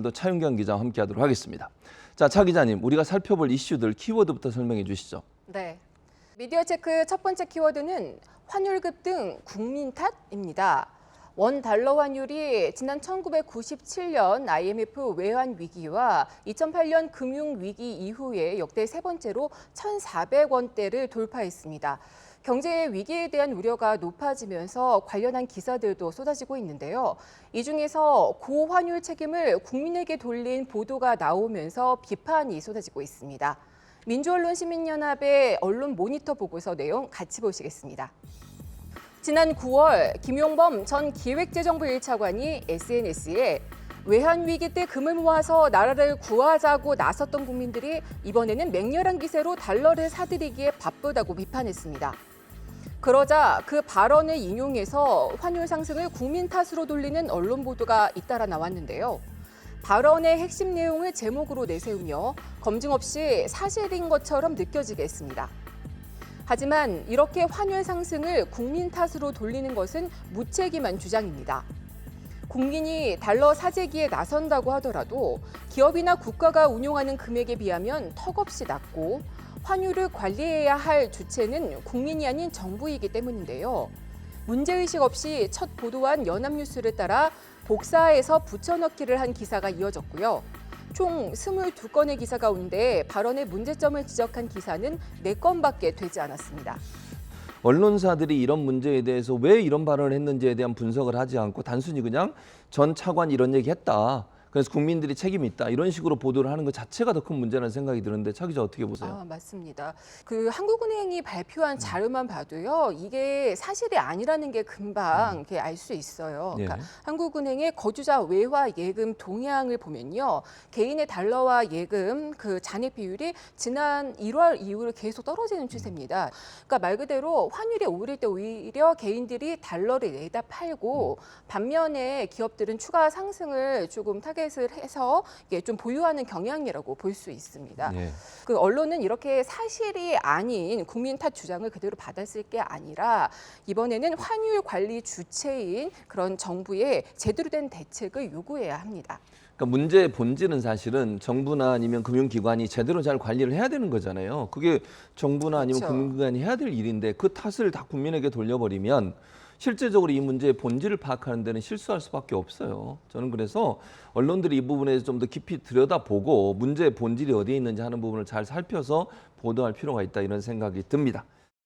오늘도 차윤경 기자와 함께하도록 하겠습니다. 자, 차 기자님, 우리가 살펴볼 이슈들 키워드부터 설명해 주시죠. 네. 미디어 체크 첫 번째 키워드는 환율 급등 국민 탓입니다. 원 달러 환율이 지난 1997년 IMF 외환 위기와 2008년 금융 위기 이후에 역대 세 번째로 1,400원대를 돌파했습니다. 경제 위기에 대한 우려가 높아지면서 관련한 기사들도 쏟아지고 있는데요. 이 중에서 고환율 책임을 국민에게 돌린 보도가 나오면서 비판이 쏟아지고 있습니다. 민주언론시민연합의 언론 모니터 보고서 내용 같이 보시겠습니다. 지난 9월 김용범 전 기획재정부 1차관이 SNS에 외환위기 때 금을 모아서 나라를 구하자고 나섰던 국민들이 이번에는 맹렬한 기세로 달러를 사들이기에 바쁘다고 비판했습니다. 그러자 그 발언을 인용해서 환율 상승을 국민 탓으로 돌리는 언론 보도가 잇따라 나왔는데요. 발언의 핵심 내용을 제목으로 내세우며 검증 없이 사실인 것처럼 느껴지게 했습니다. 하지만 이렇게 환율 상승을 국민 탓으로 돌리는 것은 무책임한 주장입니다. 국민이 달러 사재기에 나선다고 하더라도 기업이나 국가가 운용하는 금액에 비하면 턱없이 낮고 환율을 관리해야 할 주체는 국민이 아닌 정부이기 때문인데요. 문제의식 없이 첫 보도한 연합뉴스를 따라 복사해서 붙여넣기를 한 기사가 이어졌고요. 총 22건의 기사 가운데 발언의 문제점을 지적한 기사는 4건밖에 되지 않았습니다. 언론사들이 이런 문제에 대해서 왜 이런 발언을 했는지에 대한 분석을 하지 않고 단순히 그냥 전 차관이 이런 얘기했다. 그래서 국민들이 책임이 있다. 이런 식으로 보도를 하는 것 자체가 더 큰 문제라는 생각이 드는데 차 기자 어떻게 보세요? 맞습니다. 그 한국은행이 발표한 자료만 봐도요. 이게 사실이 아니라는 게 금방 알 수 있어요. 그러니까 한국은행의 거주자 외화 예금 동향을 보면요. 개인의 달러화 예금 그 잔액 비율이 지난 1월 이후로 계속 떨어지는 추세입니다. 그러니까 말 그대로 환율이 오를 때 오히려 개인들이 달러를 내다 팔고 반면에 기업들은 추가 상승을 조금 타겟을 해서 이게 좀 보유하는 경향이라고 볼 수 있습니다. 그 언론은 이렇게 사실이 아닌 국민 탓 주장을 그대로 받았을 게 아니라 이번에는 환율 관리 주체인 그런 정부의 제대로 된 대책을 요구해야 합니다. 그러니까 문제의 본질은 사실은 정부나 아니면 금융기관이 제대로 잘 관리를 해야 되는 거잖아요. 그게 정부나 아니면 금융기관이 해야 될 일인데 그 탓을 다 국민에게 돌려버리면 실제적으로 이 문제의 본질을 파악하는 데는 실수할 수밖에 없어요. 저는 그래서 언론들이 이 부분에 좀 더 깊이 들여다보고 문제의 본질이 어디에 있는지 하는 부분을 잘 살펴서 보도할 필요가 있다 이런 생각이 듭니다.